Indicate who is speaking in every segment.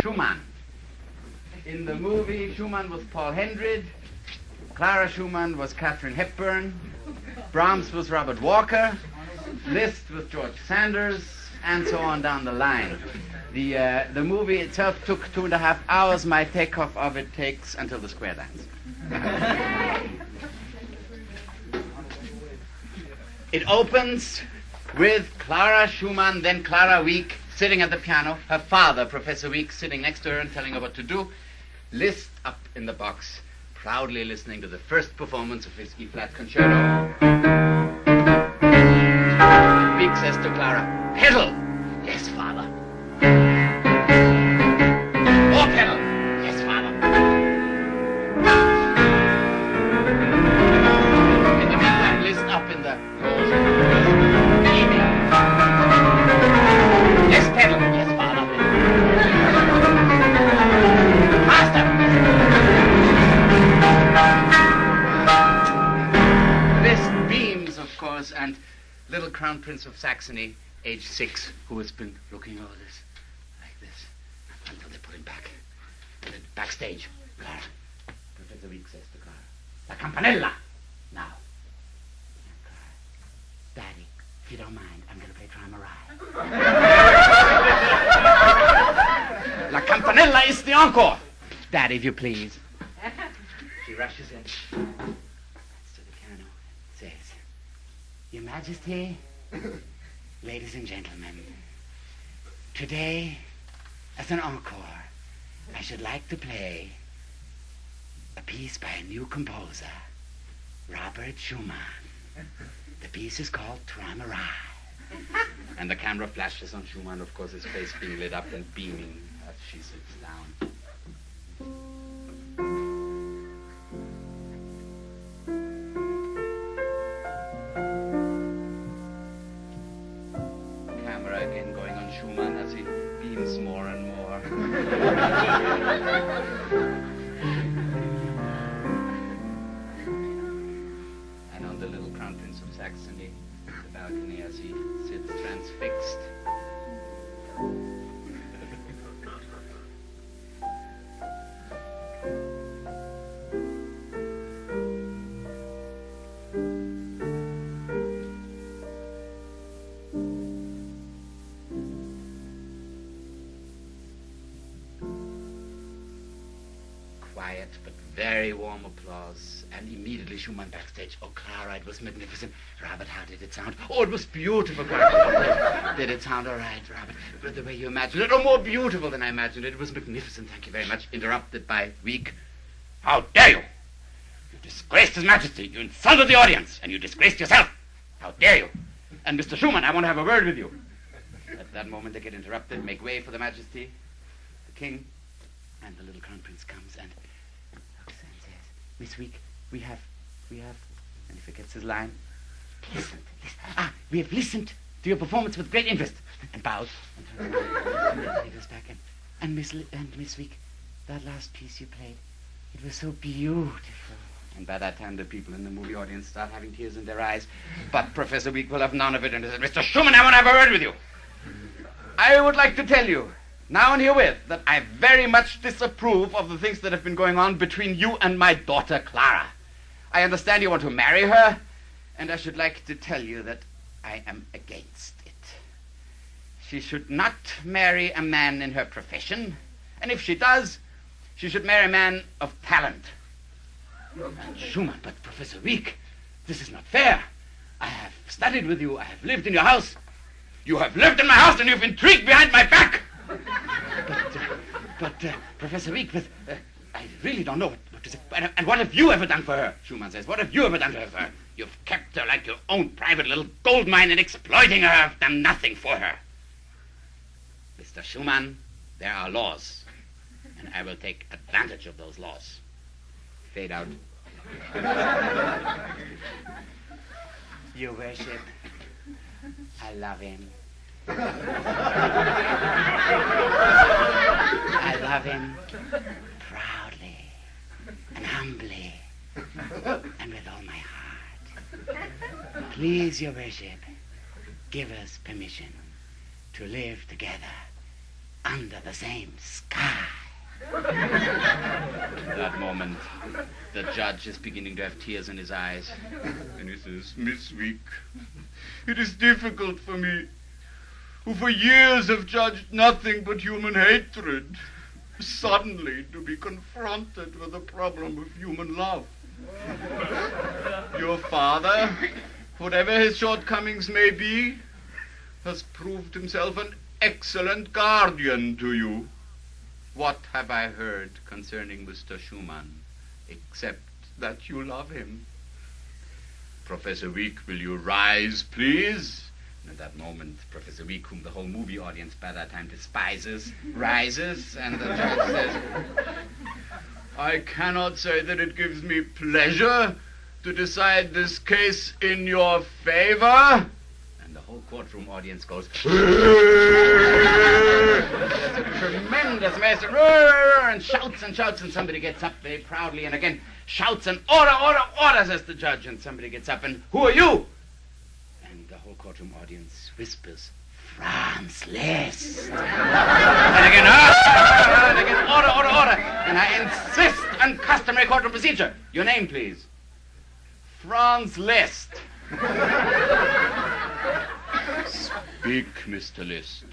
Speaker 1: Schumann. In the movie, Schumann was Paul Hendred, Clara Schumann was Katharine Hepburn, Brahms was Robert Walker, Liszt was George Sanders, and so on down the line. The movie itself took 2.5 hours. My takeoff of it takes until the square dance. It opens with Clara Schumann, then Clara Wieck, sitting at the piano, her father, Professor Wieck, sitting next to her and telling her what to do, Liszt up in the box, proudly listening to the first performance of his E-flat concerto. Wieck says to Clara, "Pedal!" "Yes, father." "More pedal!" "Yes, father." In the meantime, Liszt up in the "Yes, pedal!" "Yes, father." "Faster!" Liszt beams, of course, and little Crown Prince of Saxony, age 6, who has been looking over this, like this, until they put him back. And then backstage, Clara. Professor Wieck says to Clara, "La campanella!" Now. And Clara, "Daddy, if you don't mind, I'm going to play Trimarai." "La campanella is the encore!" "Daddy, if you please." She rushes in. To the piano, says, "Your Majesty, ladies and gentlemen, today, as an encore, I should like to play a piece by a new composer, Robert Schumann. The piece is called Trimarai." And the camera flashes on Schumann, of course, his face being lit up and beaming as she sits down. Again going on Schumann as he beams more and more. And on the little Crown Prince of Saxony, the balcony as he sits transfixed. Quiet but very warm applause, and immediately Schumann backstage. "Oh, Clara, it was magnificent. Robert, how did it sound?" "Oh, it was beautiful, Clara." "Did it sound all right, Robert?" "But the way you imagined it, or more beautiful than I imagined it. It was magnificent, thank you very much." Interrupted by Wieck. "How dare you? You disgraced His Majesty. You insulted the audience, and you disgraced yourself. How dare you? And Mr. Schumann, I want to have a word with you." At that moment they get interrupted, make way for the Majesty, the King, and the little Crown Prince comes and looks and says, "Miss Wieck, we have, and he forgets his line, listened. We have listened to your performance with great interest," and bows, and turns around, and he goes back, and Miss Wieck, that last piece you played, it was so beautiful. And by that time, the people in the movie audience start having tears in their eyes, but Professor Wieck will have none of it, and he said, "Mr. Schumann, I want to have a word with you. I would like to tell you, now and herewith, that I very much disapprove of the things that have been going on between you and my daughter, Clara. I understand you want to marry her, and I should like to tell you that I am against it. She should not marry a man in her profession, and if she does, she should marry a man of talent." And Schumann, "But Professor Wieck, this is not fair. I have studied with you, I have lived in your house. You have lived in my house and you've intrigued behind my back." But Professor Wieck, I really don't know what to say. And what have you ever done for her?" Schumann says. "What have you ever done to her? You've kept her like your own private little gold mine and exploiting her. I've done nothing for her." "Mr. Schumann, there are laws, and I will take advantage of those laws." Fade out. "Your worship, I love him. I love him proudly and humbly and with all my heart. Please, your worship, give us permission to live together under the same sky. At that moment, the judge is beginning to have tears in his eyes.
Speaker 2: And he says, Miss Week, it is difficult for me, who for years have judged nothing but human hatred, suddenly to be confronted with the problem of human love. Your father, whatever his shortcomings may be, has proved himself an excellent guardian to you.
Speaker 1: What have I heard concerning Mr. Schumann, except that you love him?
Speaker 2: Professor Week, will you rise, please?
Speaker 1: And at that moment, Professor Week, whom the whole movie audience by that time despises, rises, and the judge says,
Speaker 2: I cannot say that it gives me pleasure to decide this case in your favor.
Speaker 1: And the whole courtroom audience goes, there's a tremendous mass, and shouts, and somebody gets up very proudly and again shouts, and order, says the judge, and somebody gets up, and who are you? And the whole courtroom audience whispers, Franz Liszt. And again, order. And I insist on customary courtroom procedure. Your name, please. Franz Liszt.
Speaker 2: Speak, Mr. Liszt.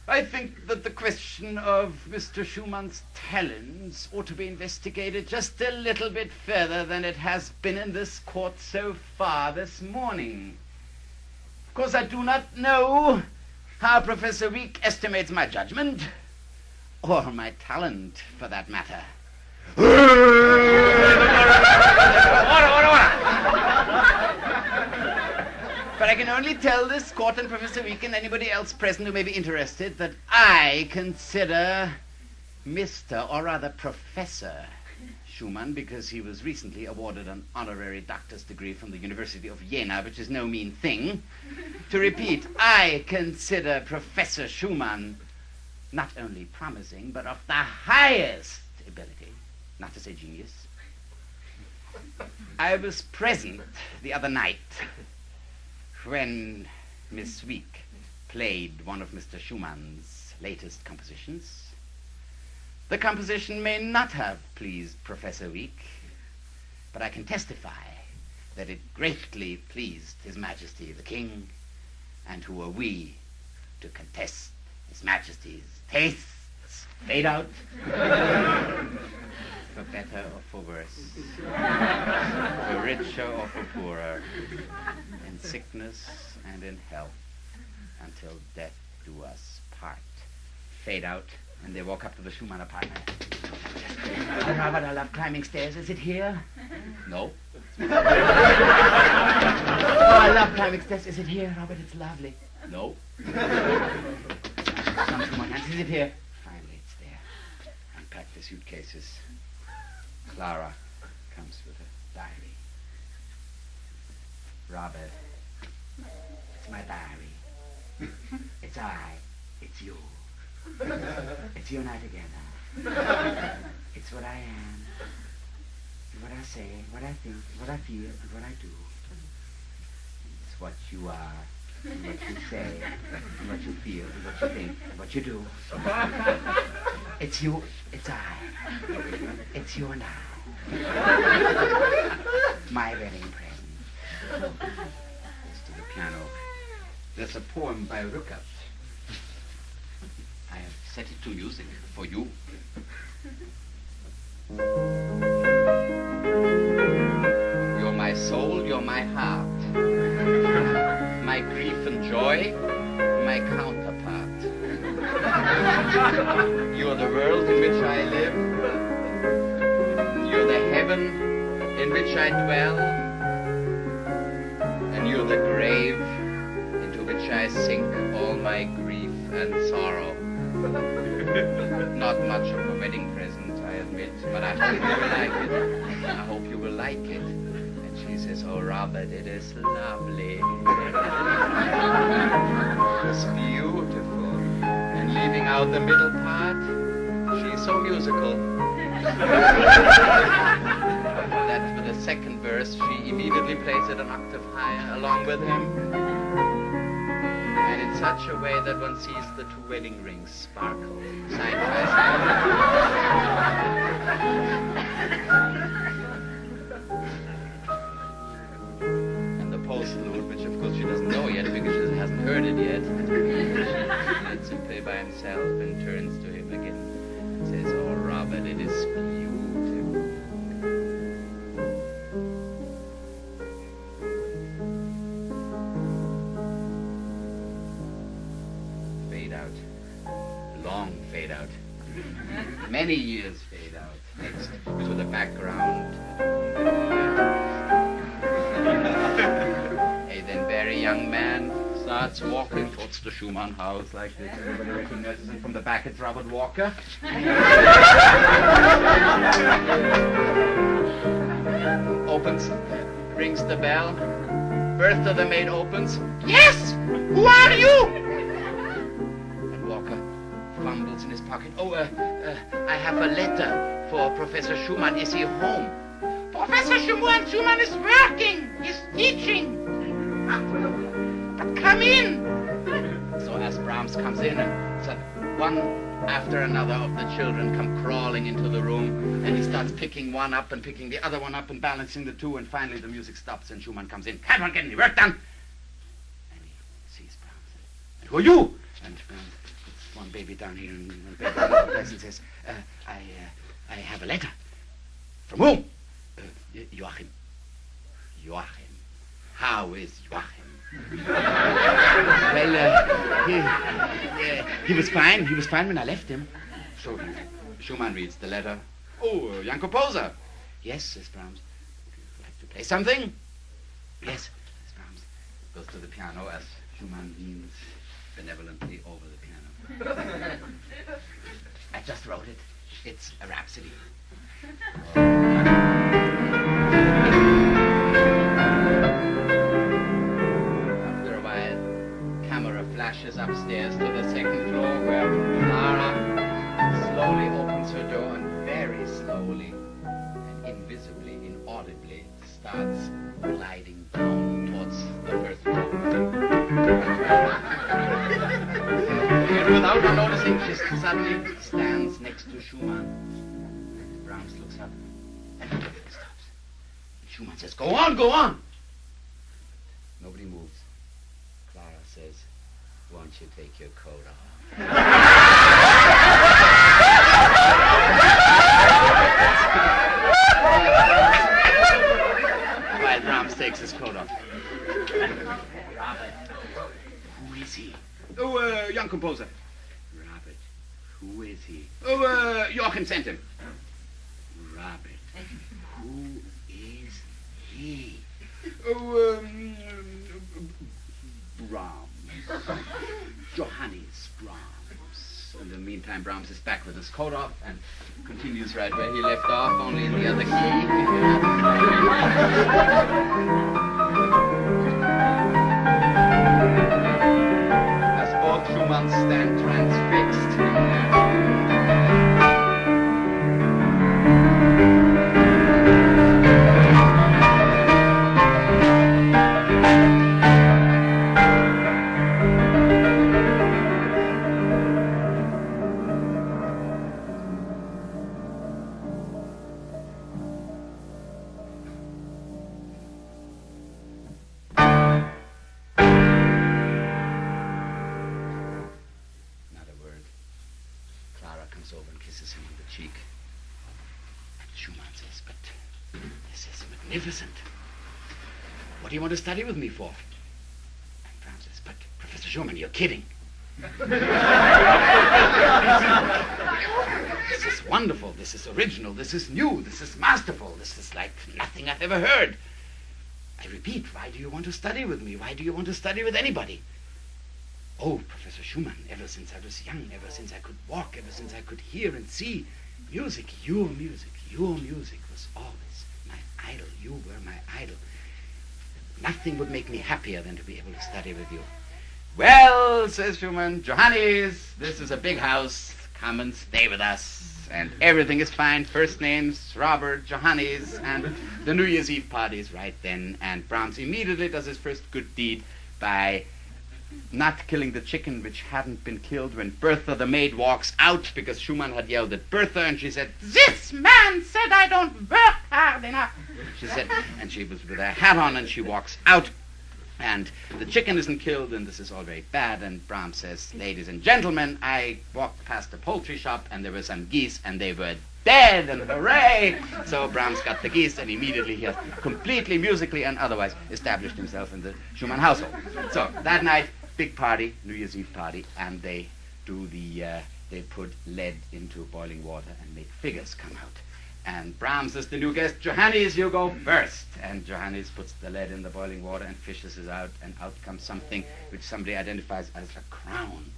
Speaker 1: I think that the question of Mr. Schumann's talents ought to be investigated just a little bit further than it has been in this court so far this morning. Of course, I do not know how Professor Week estimates my judgment, or my talent, for that matter. Order! But I can only tell this court and Professor Week and anybody else present who may be interested that I consider Mr., or rather Professor Schumann, because he was recently awarded an honorary doctor's degree from the University of Jena, which is no mean thing. To repeat, I consider Professor Schumann not only promising, but of the highest ability, not to say genius. I was present the other night when Miss Week played one of Mr. Schumann's latest compositions. The composition may not have pleased Professor Week, but I can testify that it greatly pleased His Majesty the King, and who are we to contest His Majesty's tastes? Fade out. For better or for worse, for richer or for poorer, in sickness and in health, until death do us part. Fade out, and they walk up to the Schumann apartment. Robert, I love climbing stairs. Is it here? No. Oh, I love climbing stairs. Is it here, Robert? It's lovely. No. Some Schumann hands. Is it here? Finally, it's there. Unpack the suitcases. Clara comes with a diary. Robert, it's my diary. It's I. It's you. It's you and I together. It's what I am, and what I say, what I think, what I feel, and what I do. It's what you are, and what you say, and what you feel, and what you think, and what you do. It's you, it's I. It's you and I. My wedding present. Goes to the piano. There's a poem by Rückert. I have set it to music for you. You're my soul, you're my heart, my grief and joy, my counterpart. You're the world in which I live, you're the heaven in which I dwell, and you're the grave into which I sink all my grief and sorrow. Not much of a wedding present, I admit, but I hope you will like it. I hope you will like it. And she says, oh, Robert, it is lovely. It's beautiful. And leaving out the middle part, she's so musical that for the second verse, she immediately plays it an octave higher along with him. and in such a way that one sees the two wedding rings sparkle side by side. And the postlude, which of course she doesn't know yet because she hasn't heard it yet, she lets him play by himself and turns to him again and says, "Oh, Robert, it is beautiful." Long fade out. Many years fade out. Next to the background. A then very young man starts walking towards the Schumann house like this. Everybody recognizes him from the back. It's Robert Walker. Opens, rings the bell. Bertha the maid opens. "Yes! Who are you?" Fumbles in his pocket. "Oh, I have a letter for Professor Schumann. Is he home?" "Professor Schumann is working. He's teaching." "But come in." So as Brahms comes in, and so one after another of the children come crawling into the room, and he starts picking one up and picking the other one up and balancing the two, and finally the music stops and Schumann comes in. "Can't one get any work done?" And he sees Brahms. "And who are you?" And one baby down here and one baby down the place and says, I have a letter. "From whom?" Joachim. "Joachim. How is Joachim?" "Well, he was fine. He was fine when I left him." So Schumann reads the letter. "Oh, young composer." "Yes," says Brahms. "Would you like to play something?" "Yes," says Brahms. Goes to the piano as Schumann leans benevolently over the piano. "I just wrote it. It's a rhapsody." After a while, camera flashes upstairs to the second floor where Clara slowly opens her door and very slowly and invisibly, inaudibly starts gliding down towards the first floor. And without her noticing, she suddenly stands next to Schumann. Brahms looks up and everything stops. Schumann says, "Go on, go on!" Nobody moves. Clara says, "Won't you take your coat off?" While Brahms takes his coat off. "Robert, who is he?" "Oh, young composer." "Robert, who is he?" "Oh, Joachim sent him." "Robert, who is he?" "Oh, Brahms. Johannes Brahms." In the meantime, Brahms is back with his coat off and continues right where he left off, only in the other key. Schumann stand transfixed. Over and kisses him on the cheek. And Schumann says, "But this is magnificent. What do you want to study with me for?" And Brahms says, "But Professor Schumann, you're kidding." "This is wonderful. This is original. This is new. This is masterful. This is like nothing I've ever heard. I repeat, why do you want to study with me? Why do you want to study with anybody?" "Oh, Professor Schumann, ever since I was young, ever since I could walk, ever since I could hear and see, music was always my idol. You were my idol. Nothing would make me happier than to be able to study with you." "Well," says Schumann, "Johannes, this is a big house. Come and stay with us. And everything is fine. First names, Robert, Johannes, and the New Year's Eve party is right then." And Brahms immediately does his first good deed by not killing the chicken which hadn't been killed when Bertha the maid walks out, because Schumann had yelled at Bertha and she said, "This man said I don't work hard enough." She said, and she was with her hat on and she walks out and the chicken isn't killed and this is all very bad. And Brahms says, "Ladies and gentlemen, I walked past a poultry shop and there were some geese and they were dead, and hooray!" So Brahms got the geese and immediately he has completely musically and otherwise established himself in the Schumann household. So that night, big party, New Year's Eve party, and they put lead into boiling water and make figures come out. And Brahms is the new guest. "Johannes, you go first." And Johannes puts the lead in the boiling water and fishes it out, and out comes something which somebody identifies as a crown.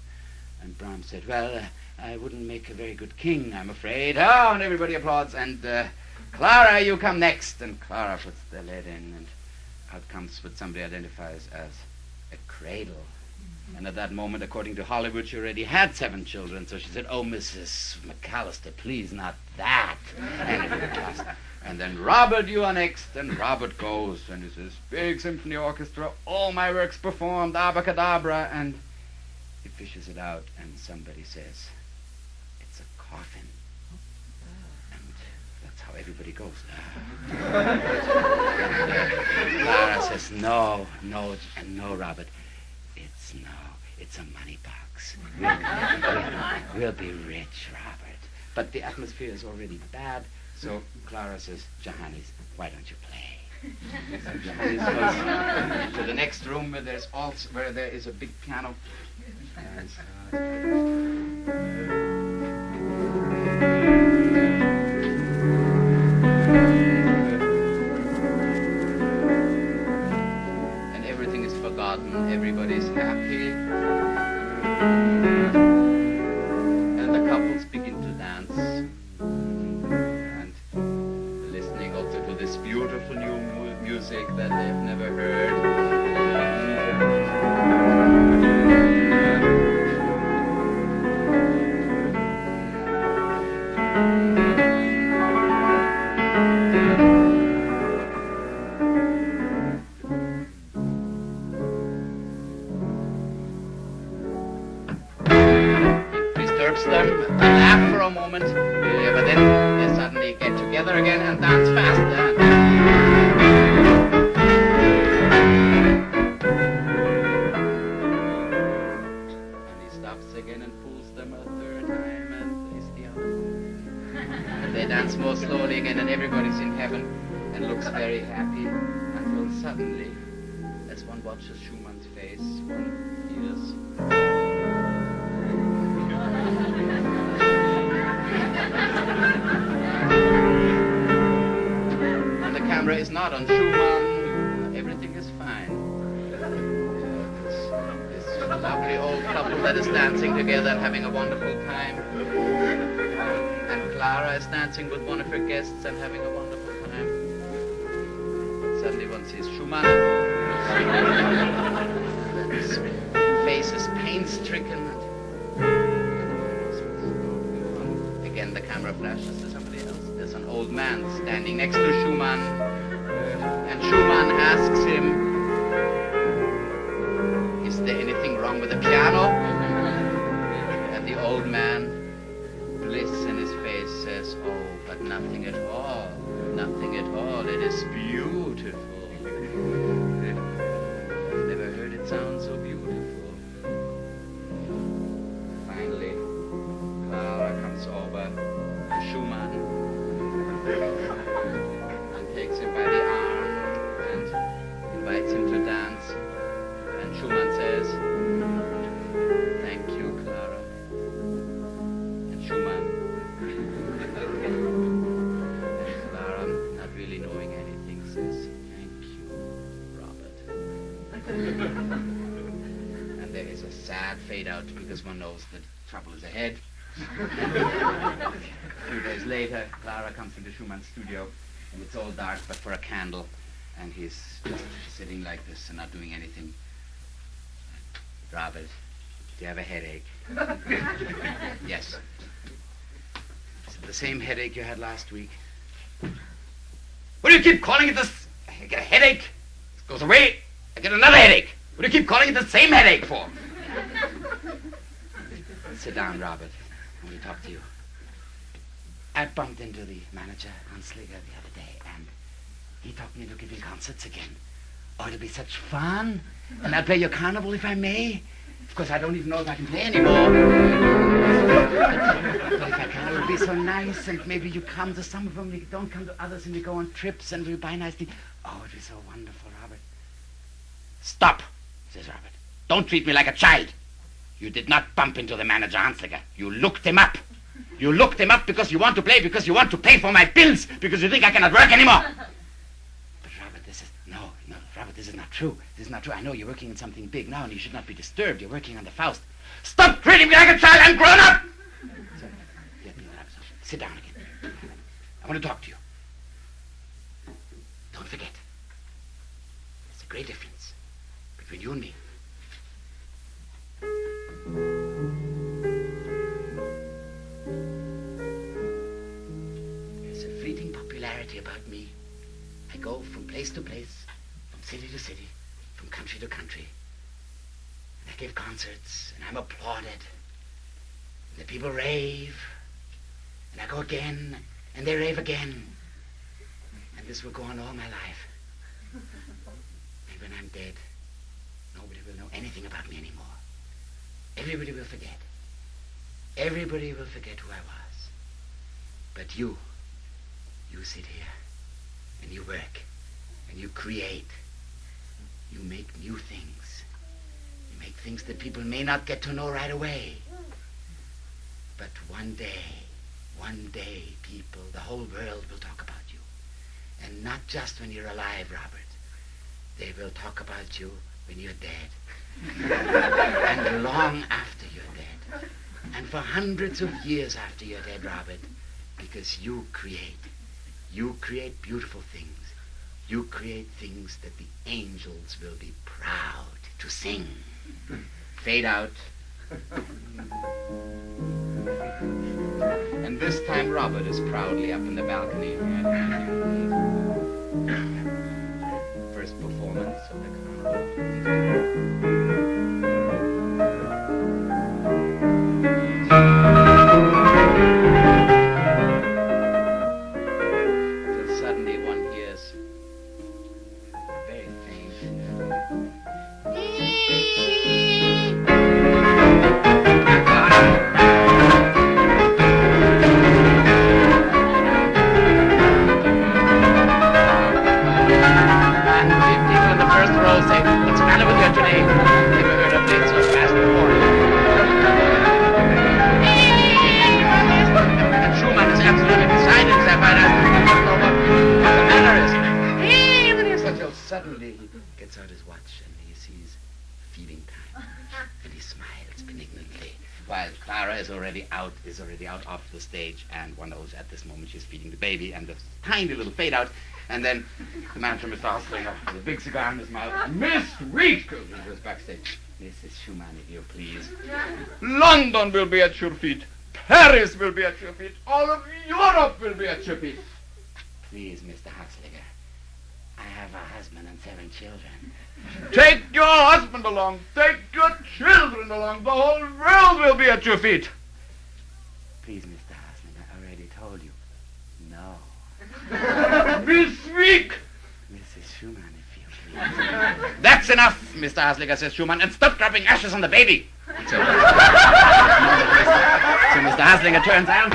Speaker 1: And Brahms said, "Well, I wouldn't make a very good king, I'm afraid." Oh, and everybody applauds. And "Clara, you come next." And Clara puts the lead in, and out comes what somebody identifies as a cradle. And at that moment, according to Hollywood, she already had 7 children. So she said, "Oh, Mrs. McAllister, please, not that." And then, "Robert, you are next." And Robert goes, and he says, "Big symphony orchestra, all my works performed, abracadabra." And he fishes it out, and somebody says, "It's a coffin." And that's how everybody goes. And Clara says, no, Robert. It's a money box. We'll be rich, Robert. But the atmosphere is already bad, so Clara says, "Johannes, why don't you play?" So Johannes goes to the next room where there is a big piano. And everything is forgotten. Everybody's happy. And the couples begin to dance. And listening also to this beautiful new music that they've never heard. Them, they laugh for a moment, but then they suddenly get together again and dance faster. And he stops again and pulls them a third time and plays the other. And they dance more slowly again, and everybody's in heaven and looks very happy, until suddenly, as one watches Schumann's face, one hears is not on Schumann. Everything is fine. This lovely old couple that is dancing together and having a wonderful time. And Clara is dancing with one of her guests and having a wonderful time. Suddenly one sees Schumann. His face is pain-stricken. Again the camera flashes to somebody else. There's an old man standing next to Schumann. And Schumann asks him, "Is there anything wrong with the piano?" And the old man, bliss in his face, says, "Oh, but nothing at all. Nothing at all. It is beautiful. I've never heard it sound so beautiful." Finally, Clara comes over to Schumann and takes him by the arm and invites him to dance. And Schumann says, "Thank you, Clara." And Schumann, Clara, not really knowing anything, says, "Thank you, Robert." And there is a sad fade out because one knows that trouble is ahead. A few days later, Clara comes into Schumann's studio, and it's all dark but for a candle, and he's just sitting like this and not doing anything. "Robert, do you have a headache?" "Yes." "Is it the same headache you had last week?" "What do you keep calling it this? I get a headache. It goes away. I get another headache. What do you keep calling it the same headache for? Sit down, Robert. I want to talk to you. I bumped into the manager, Hansliger, the other day, and he talked me into giving concerts again. Oh, it'll be such fun. And I'll play your carnival if I may. Of course, I don't even know if I can play anymore. But if I can, it'll be so nice, and maybe you come to some of them, you don't come to others, and we go on trips, and we buy nice things. Oh, it'll be so wonderful, Robert. Stop, says Robert. Don't treat me like a child. You did not bump into the manager, Hansliger. You looked him up. You looked him up because you want to play, because you want to pay for my bills, because you think I cannot work anymore. But Robert, Robert, this is not true. This is not true. I know you're working on something big now, and you should not be disturbed. You're working on the Faust. Stop treating me like a child. I'm grown up. So, let me sit down again. I want to talk to you. Don't forget. There's a great difference between you and me. There's a fleeting popularity about me. I go from place to place, from city to city, from country to country. And I give concerts, and I'm applauded. And the people rave. And I go again, and they rave again. And this will go on all my life. And when I'm dead, nobody will know anything about me anymore. Everybody will forget. Everybody will forget who I was. But you sit here, and you work, and you create. You make new things. You make things that people may not get to know right away. But one day, people, the whole world will talk about you. And not just when you're alive, Robert. They will talk about you when you're dead. And long after you're dead. And for hundreds of years after you're dead, Robert. Because you create. You create beautiful things. You create things that the angels will be proud to sing. Fade out. And this time Robert is proudly up in the balcony. First performance of the Till suddenly one hears very faint. Suddenly he gets out his watch and he sees feeding time, and he smiles benignantly while Clara is already out off the stage, and one knows at this moment she's feeding the baby, and the tiny little fade out, and then the manager, Mr. Hansliger, with a big cigar in his mouth, Miss Week goes backstage. Mrs. Schumann, if you please.
Speaker 2: London will be at your feet. Paris will be at your feet. All of Europe will be at your feet.
Speaker 1: Please, Mr. Hansliger. I have a husband and 7 children.
Speaker 2: Take your husband along. Take your children along. The whole world will be at your feet.
Speaker 1: Please, Mr. Hansliger, I already told you. No.
Speaker 2: Miss Week.
Speaker 1: Mrs. Schumann, if you please. That's enough, Mr. Hansliger, says Schumann, and stop dropping ashes on the baby. So Mr. Hansliger turns out,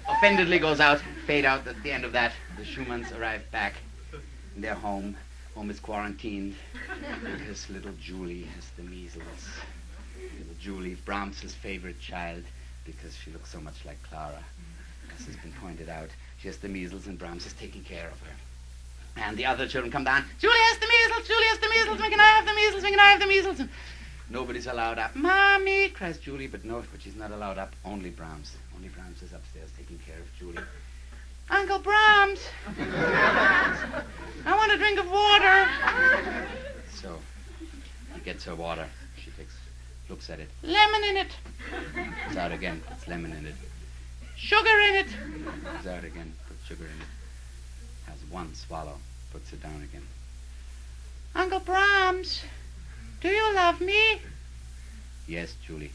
Speaker 1: offendedly goes out, fade out. At the end of that, the Schumanns arrive back. Their home is quarantined because little Julie has the measles. Little Julie, Brahms' favorite child, because she looks so much like Clara. As has been pointed out, she has the measles and Brahms is taking care of her. And the other children come down, Julie has the measles, Julie has the measles, when can I have the measles, when can I have the measles? And nobody's allowed up. Mommy, cries Julie, but she's not allowed up. Only Brahms. Only Brahms is upstairs taking care of Julie. Uncle Brahms, I want a drink of water. So he gets her water. She looks at it. Lemon in it. It's out again. Puts lemon in it. Sugar in it. It's out again. Puts sugar in it. Has one swallow. Puts it down again. Uncle Brahms, Do you love me? Yes, Julie.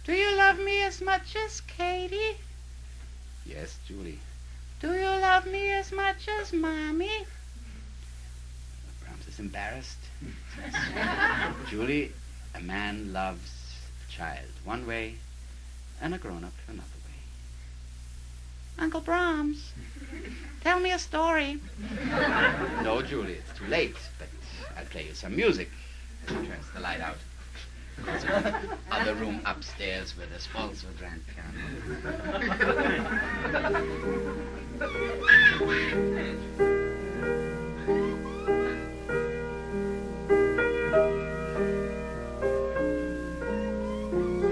Speaker 1: Do you love me as much as Katie? Yes, Julie. Do you love me as much as Mommy? Brahms is embarrassed. Julie, a man loves a child one way and a grown-up another way. Uncle Brahms, tell me a story. No, Julie, it's too late, but I'll play you some music. He turns the light out. Goes to the other room upstairs where there's also a grand piano.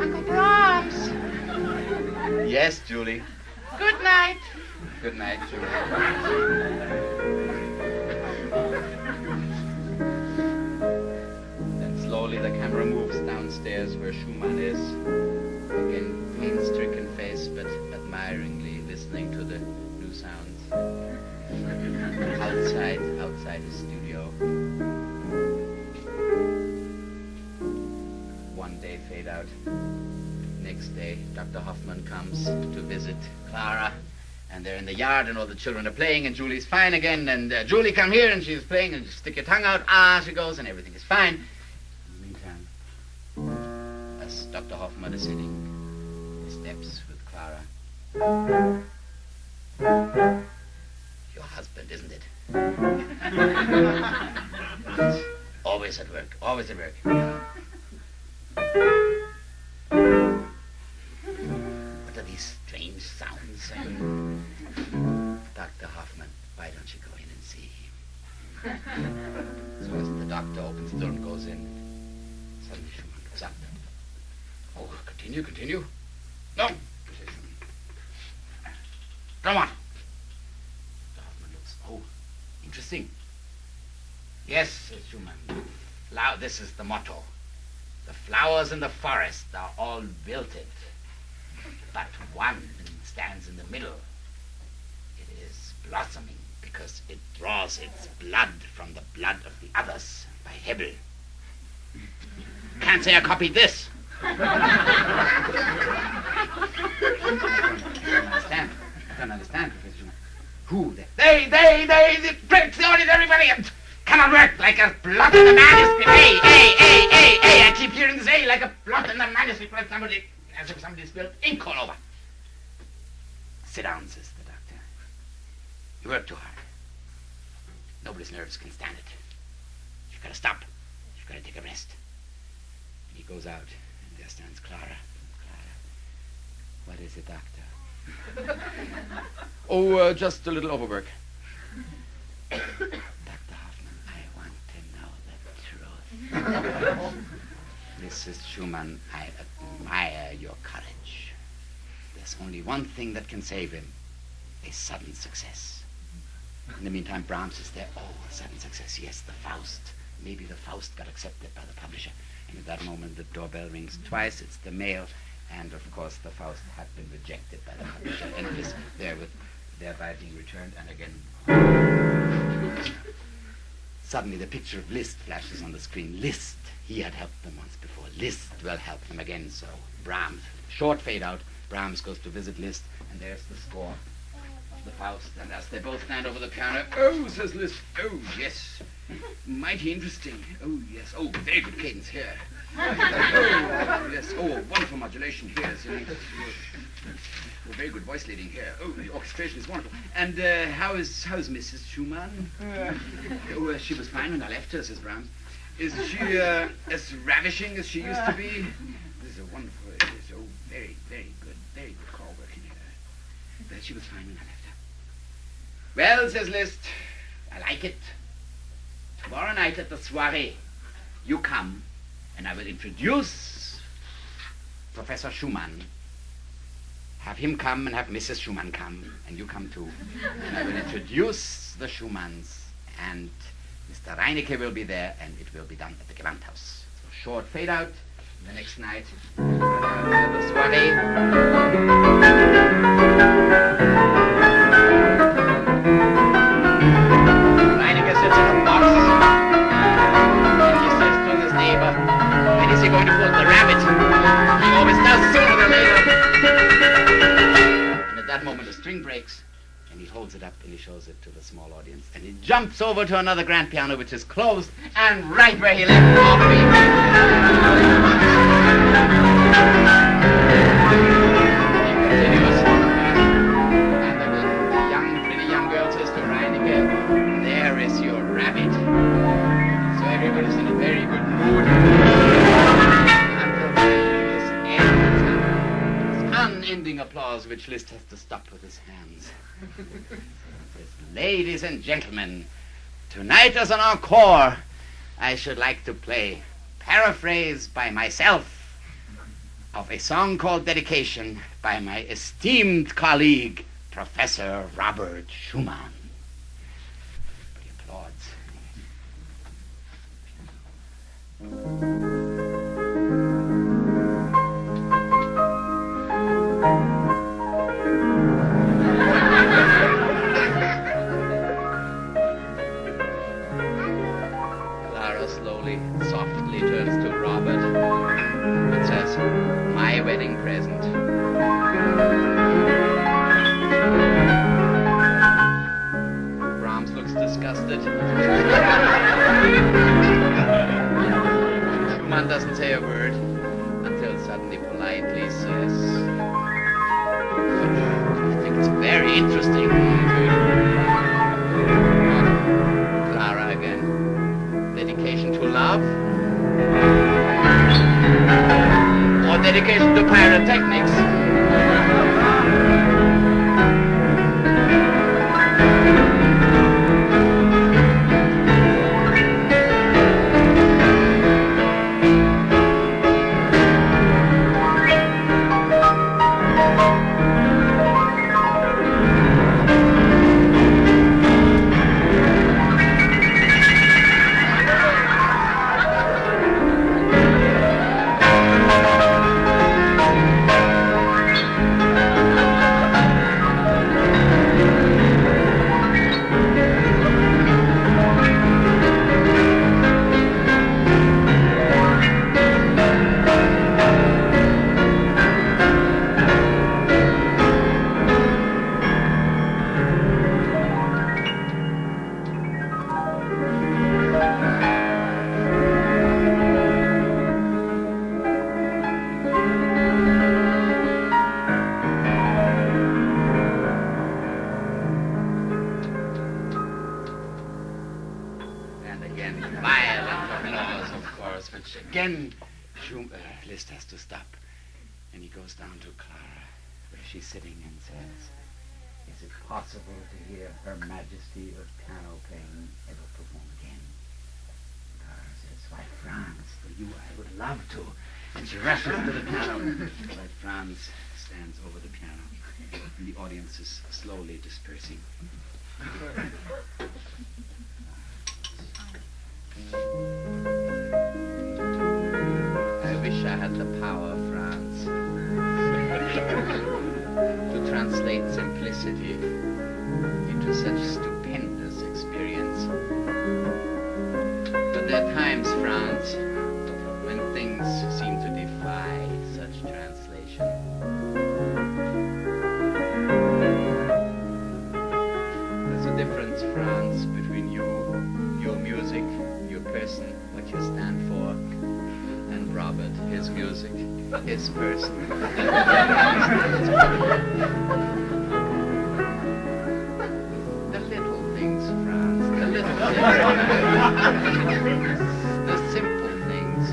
Speaker 1: Uncle Brahms. Yes, Julie. Good night. Good night, Julie. Slowly the camera moves downstairs where Schumann is. Again, pain-stricken face, but admiringly listening to the new sounds. Outside his studio. One day fade out. Next day, Dr. Hoffman comes to visit Clara. And they're in the yard and all the children are playing and Julie's fine again. And Julie, come here, and she's playing and you stick your tongue out. Ah, she goes, and everything is fine. As Dr. Hoffman is sitting, he steps with Clara. Your husband, isn't it? Always at work, always at work. What are these strange sounds? Dr. Hoffman, why don't you go in and see him? So as the doctor opens the door and goes in, suddenly Schumann looks up. Oh, continue. No! Come on! The Hoffman looks, oh, interesting. Yes, says Schumann. This is the motto. The flowers in the forest are all wilted, but one stands in the middle. It is blossoming because it draws its blood from the blood of the others by Hebel. Can't say I copied this. I don't understand, Professor Schumann. Who? They break the audience, everybody, and cannot work like a blot in the manuscript. I keep hearing this, like a blot in the manuscript, as if somebody spilled ink all over. Sit down, says the doctor. You work too hard. Nobody's nerves can stand it. You've got to stop. You've got to take a rest. He goes out, and there stands Clara. Clara, what is it, doctor? Oh, just a little overwork. Dr. Hoffman, I want to know the truth. Mrs. Schumann, I admire your courage. There's only one thing that can save him, a sudden success. In the meantime, Brahms is there. Oh, a sudden success, yes, the Faust. Maybe the Faust got accepted by the publisher. And at that moment, the doorbell rings twice. It's the mail. And, of course, the Faust had been rejected by the publisher and is thereby being returned. And again, suddenly the picture of Liszt flashes on the screen. Liszt, he had helped them once before. Liszt will help them again. So Brahms, short fade out. Brahms goes to visit Liszt, and there's the score of the Faust. And as they both stand over the piano, oh, says Liszt, oh, yes. Mighty interesting. Oh, yes. Oh, very good cadence here. Oh, yes. Oh, wonderful modulation here. Oh, very good voice leading here. Oh, the orchestration is wonderful. And how's Mrs. Schumann? Oh, she was fine when I left her, says Brahms. Is she as ravishing as she used to be? This is a wonderful, very, very good call working here. But she was fine when I left her. Well, says Liszt, I like it. Tomorrow night at the soirée, you come, and I will introduce Professor Schumann. Have him come and have Mrs. Schumann come, and you come too. And I will introduce the Schumanns, and Mr. Reinecke will be there, and it will be done at the Gewandhaus. So short fade out, the next night, the soirée. Reinecke sits in a box, and he says to his neighbor, string breaks, and he holds it up and he shows it to the small audience. And he jumps over to another grand piano, which is closed, and right where he left off, he continues. And the pretty young girl says to Ryan again, "There is your rabbit." So everybody's in a very good mood. Until this ends, this unending applause, which Liszt has to stop with his hands. Says, "Ladies and gentlemen, tonight as an encore, I should like to play, paraphrase by myself, of a song called Dedication by my esteemed colleague, Professor Robert Schumann." He applauds. Clara slowly, softly turns to Robert and says, "My wedding present." Brahms looks disgusted. Schumann doesn't say a word until suddenly politely says, "I think it's very interesting." Clara again. Dedication to love? Or dedication to pyrotechnics? Again, Liszt has to stop, and he goes down to Clara, where she's sitting, and says, "Is it possible to hear Her Majesty of piano playing ever perform again?" Clara says, "Why, Franz, for you I would love to." And she rushes to the piano, but Franz stands over the piano, and the audience is slowly dispersing. I wish I had the power, Franz, to translate simplicity into such stupendous experience. But there are times, Franz, when things seem to defy such translation. There's a difference, Franz, between you, your music, your person, what you stand for, and Robert, his music, his person. The little things, Franz, the little things. The simple things.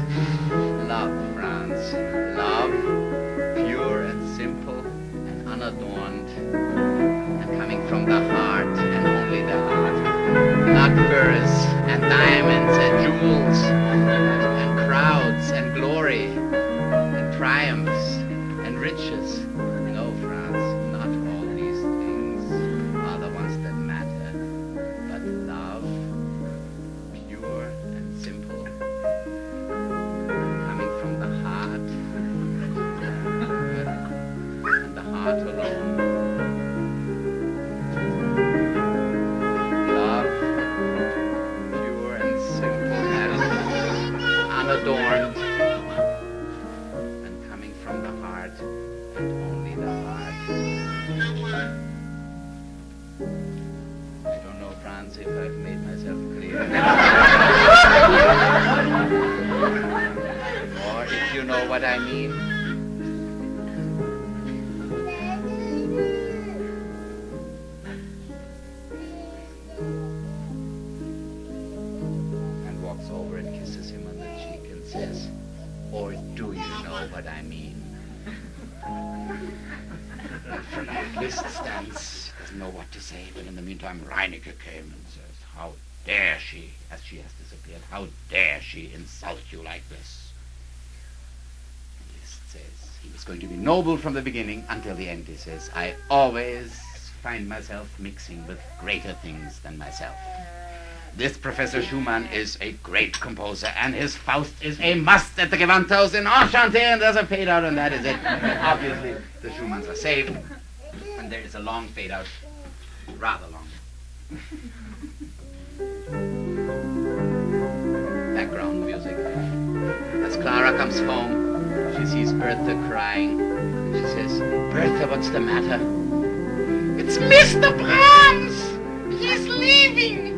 Speaker 1: Love, Franz, love, pure and simple and unadorned, and coming from the heart and only the heart. Not furs and diamonds and jewels and crowds and glory and triumphs and riches. No, Franz, not all these things are the ones that matter, but love, pure and simple, coming from the heart, and the heart alone. Unadorned, and coming from the heart, and only the heart. if I've made myself clear. Or if you know what I mean. And walks over and kisses him on the cheek and says, or do you know what I mean? Liszt stands, doesn't know what to say, but in the meantime Reinecke came and says, how dare she, as she has disappeared, how dare she insult you like this? And Liszt says, he was going to be noble from the beginning until the end. He says, I always find myself mixing with greater things than myself. This Professor Schumann is a great composer, and his Faust is a must at the Gewandhaus in Enchanté, and there's a fade out, and that is it. Obviously, the Schumanns are saved, and there is a long fade out, rather long. Background music. As Clara comes home, she sees Bertha crying. She says, Bertha, what's the matter? It's Mr. Brahms! He's leaving!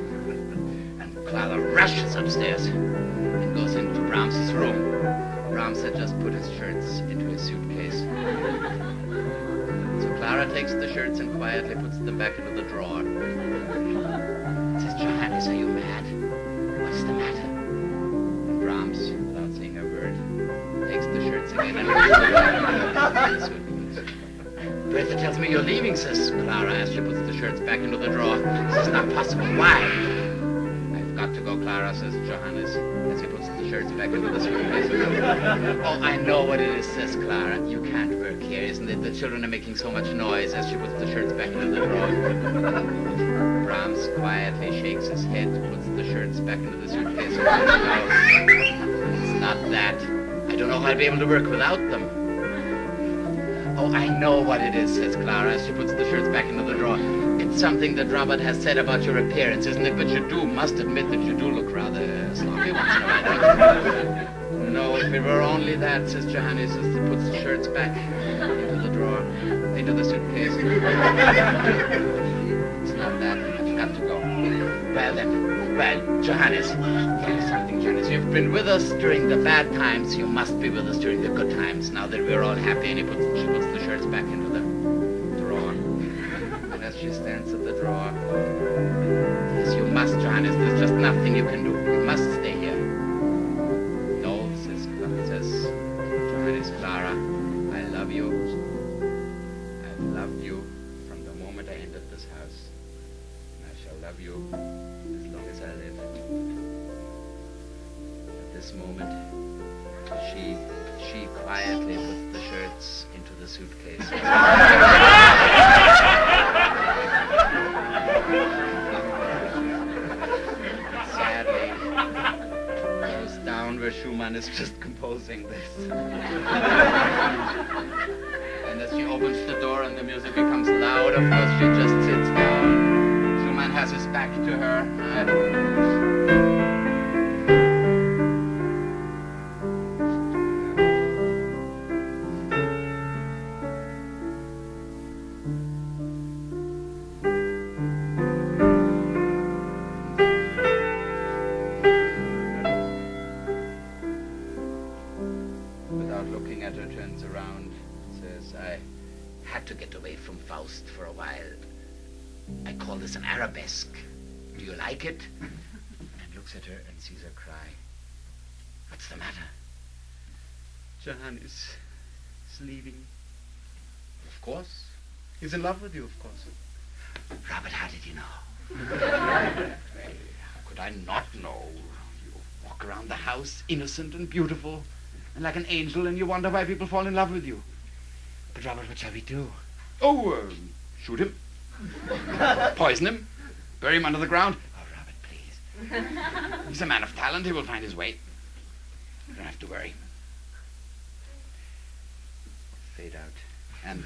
Speaker 1: Clara rushes upstairs and goes into Brahms' room. Brahms had just put his shirts into his suitcase. So Clara takes the shirts and quietly puts them back into the drawer. Says, Johannes, are you mad? What's the matter? And Brahms, without saying a word, takes the shirts again and puts them back into the suitcase. Bertha tells me you're leaving, says Clara, as she puts the shirts back into the drawer. This is not possible. Why? Got to go, Clara, says Johannes, as he puts the shirts back into the suitcase. Oh, I know what it is, says Clara. You can't work here, isn't it? The children are making so much noise, as she puts the shirts back into the drawer. Brahms quietly shakes his head, puts the shirts back into the suitcase, and goes, it's not that. I don't know if I'll be able to work without them. Oh, I know what it is, says Clara, as she puts the shirts back into the drawer. It's something that Robert has said about your appearance, isn't it? But you must admit that you do look rather sloppy once in a while. No, if it were only that, says Johannes, as he puts the shirts back into the drawer, into the suitcase. It's not that. I've got to go. Well, then. Well, Johannes, here's something, Johannes. You've been with us during the bad times. You must be with us during the good times. Now that we're all happy, and she puts the shirts back into the drawer. And as she stands at the drawer, says, you must, Johannes. There's just nothing you can do. You must stay here. No, says Johannes, Clara, I love you. I've loved you from the moment I entered this house. And I shall love you as long as I live. At this moment, she quietly puts the shirts into the suitcase. Sadly, goes down where Schumann is just composing this. And as she opens the door and the music becomes loud, of course she just sits down. Schumann has his back to her. For a while. I call this an arabesque. Do you like it? And looks at her and sees her cry. What's the matter? Johannes is leaving. Of course. He's in love with you, of course. Robert, how did you know? Well, how could I not know? You walk around the house innocent and beautiful and like an angel, and you wonder why people fall in love with you. But Robert, what shall we do? Oh, shoot him. Poison him. Bury him under the ground. Oh, Robert, please. He's a man of talent. He will find his way. You don't have to worry. Fade out. And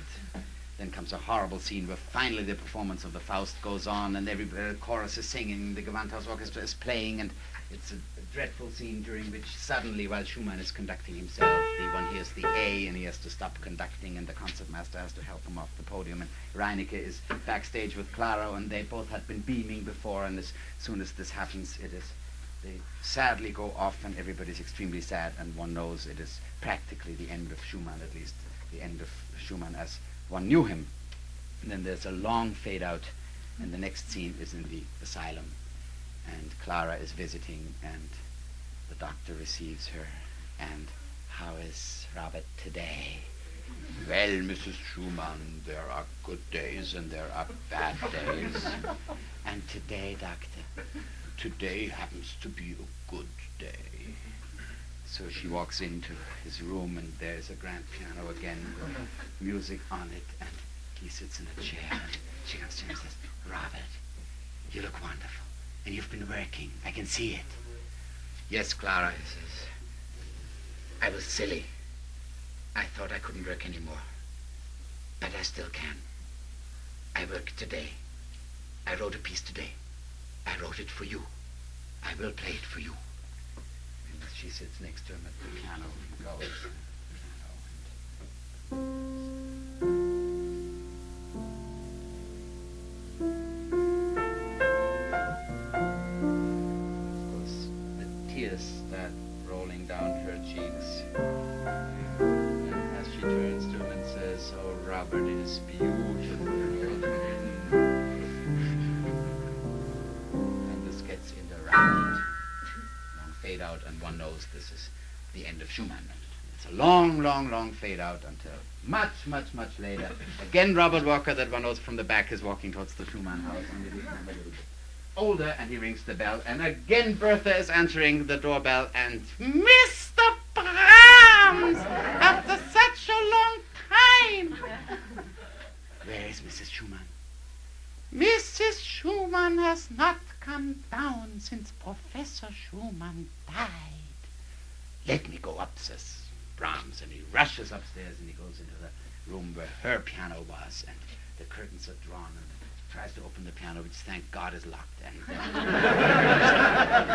Speaker 1: then comes a horrible scene where finally the performance of the Faust goes on, and every chorus is singing, the Gewandhaus orchestra is playing, and It's a dreadful scene during which suddenly, while Schumann is conducting himself, one hears the A and he has to stop conducting and the concertmaster has to help him off the podium. And Reinecke is backstage with Clara and they both had been beaming before, and as soon as this happens, they sadly go off and everybody's extremely sad, and one knows it is practically the end of Schumann, at least the end of Schumann as one knew him. And then there's a long fade out, and the next scene is in the asylum, and Clara is visiting, and the doctor receives her, and how is Robert today? Well, Mrs. Schumann, there are good days and there are bad days. And today, doctor? Today happens to be a good day. So she walks into his room, and there's a grand piano again with music on it, and he sits in a chair, and she comes to him and says, Robert, you look wonderful, and you've been working. I can see it. Yes, Clara, he says. I was silly. I thought I couldn't work anymore. But I still can. I work today. I wrote a piece today. I wrote it for you. I will play it for you. And she sits next to him at the piano and goes. Of course, the tears start rolling down her cheeks. And as she turns to him and says, oh, Robert, it is beautiful. Long fade out, and one knows this is the end of Schumann. It's a long, long, long fade out until much, much, much later. Again, Robert Walker, that one knows from the back, is walking towards the Schumann house. Only this time a little bit older, and he rings the bell. And again, Bertha is answering the doorbell, and Mr. Brahms, after such a long time. Where is Mrs. Schumann? Mrs. Schumann has not come down since Professor Schumann died. Let me go up, says Brahms, and he rushes upstairs and he goes into the room where her piano was, and the curtains are drawn, and tries to open the piano, which thank God is locked, and the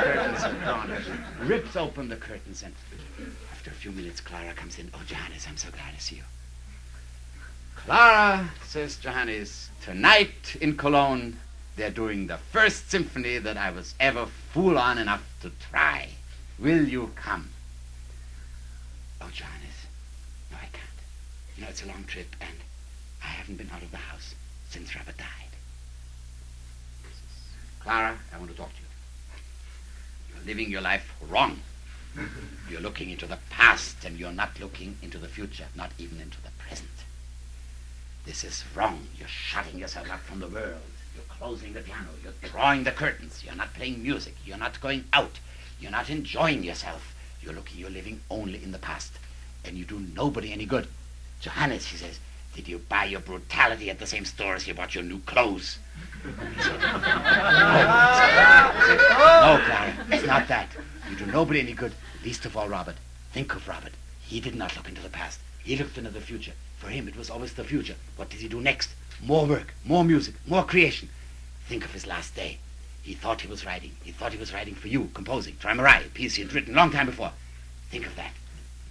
Speaker 1: curtains are drawn, and rips open the curtains, and after a few minutes Clara comes in. Oh, Johannes, I'm so glad to see you. Clara, says Johannes, tonight in Cologne they're doing the first symphony that I was ever fool on enough to try. Will you come? Oh, Johannes, no, I can't. You know, it's a long trip, and I haven't been out of the house since Robert died. Clara, I want to talk to you. You're living your life wrong. You're looking into the past, and you're not looking into the future, not even into the present. This is wrong. You're shutting yourself up from the world. You're closing the piano. You're drawing the curtains. You're not playing music. You're not going out. You're not enjoying yourself. You're living only in the past. And you do nobody any good. Johannes, she says, did you buy your brutality at the same store as you bought your new clothes? No, Clara, it's not that. You do nobody any good, least of all Robert. Think of Robert. He did not look into the past. He looked into the future. For him, it was always the future. What did he do next? More work, more music, more creation. Think of his last day. He thought he was writing. He thought he was writing for you, composing. Träumerei, a piece he had written a long time before. Think of that.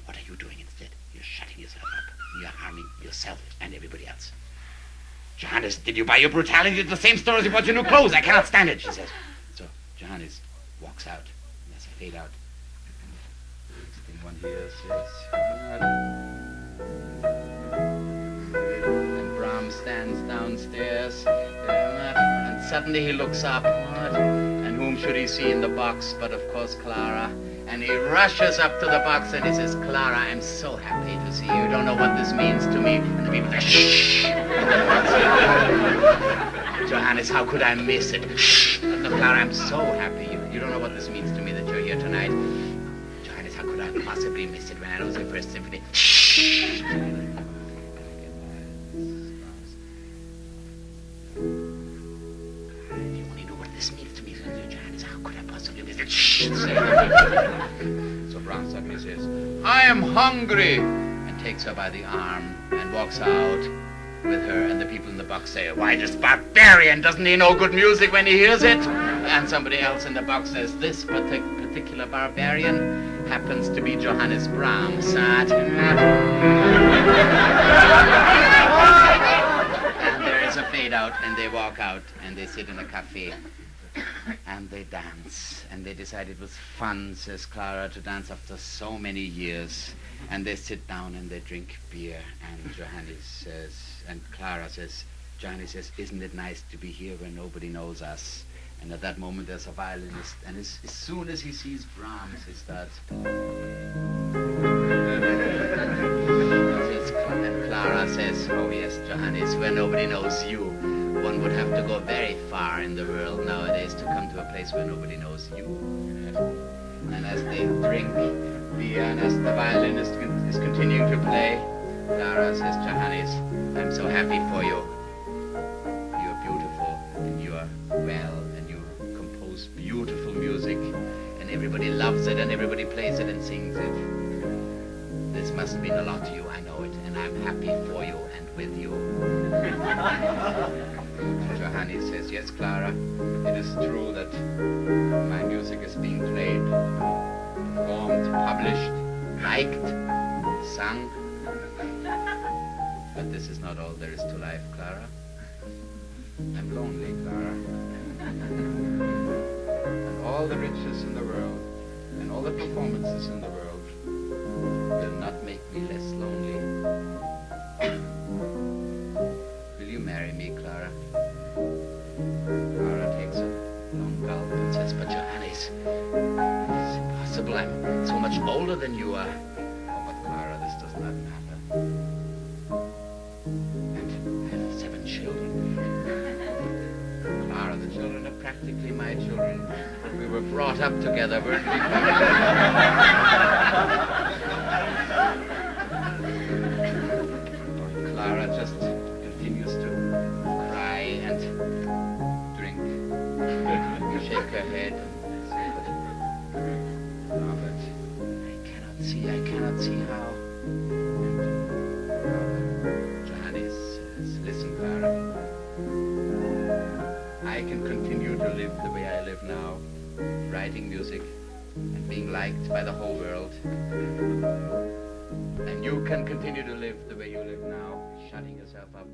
Speaker 1: What are you doing instead? You're shutting yourself up. You're harming yourself and everybody else. Johannes, did you buy your brutality at the same store as you bought your new clothes? I cannot stand it, she says. So Johannes walks out. There's a fade out. Next thing one hears is... And Brahms stands downstairs, and suddenly he looks up. What? And whom should he see in the box but, of course, Clara? And he rushes up to the box and he says, Clara, I'm so happy to see you. You don't know what this means to me. And the people say, shh. Johannes, how could I miss it? Shh. No, Clara, I'm so happy. You don't know what this means to me that you're here tonight. Johannes, how could I possibly miss it when I know it's your first symphony? Shh. So Brahms suddenly says, I am hungry, and takes her by the arm and walks out. with her, and the people in the box say, "Why, this barbarian, doesn't he know good music when he hears it?" And somebody else in the box says, "This particular barbarian happens to be Johannes Brahms." And there is a fade out, and they walk out, and they sit in a cafe, and they dance. And they decide it was fun, says Clara, to dance after so many years. And they sit down and they drink beer, and Johannes says, and Clara says, Johannes says, "Isn't it nice to be here where nobody knows us?" And at that moment there's a violinist, and as soon as he sees Brahms, he starts. And Clara says, "Oh yes, Johannes, where nobody knows you. One would have to go very far in the world nowadays to come to a place where nobody knows you." And as they drink beer, and as the violinist is continuing to play, Clara says, "Johannes, I'm so happy for you. You're beautiful, and you are well, and you compose beautiful music, and everybody loves it, and everybody plays it and sings it. This must mean a lot to you, I know it, and I'm happy for you and with you." And Johannes says, "Yes, Clara, it is true that my music is being played, performed, published, liked, sung. But this is not all there is to life, Clara. I'm lonely, Clara. And all the riches in the world, and all the performances in the world will not make me less lonely. Will you marry me, Clara?" Clara takes a long gulp and says, "But Johannes, it's impossible. I'm so much older than you are." "Oh, but Clara, this does not matter. And I have 7 children. Clara, the children are practically my children. We were brought up together, weren't we, Clara just continues to cry and drink, shake her head and say, "Robert, I cannot see how." Johannes says, "Listen, Clara, I can continue to live the way I live now, writing music and being liked by the whole world. And you can continue to live the way you live now, shutting yourself up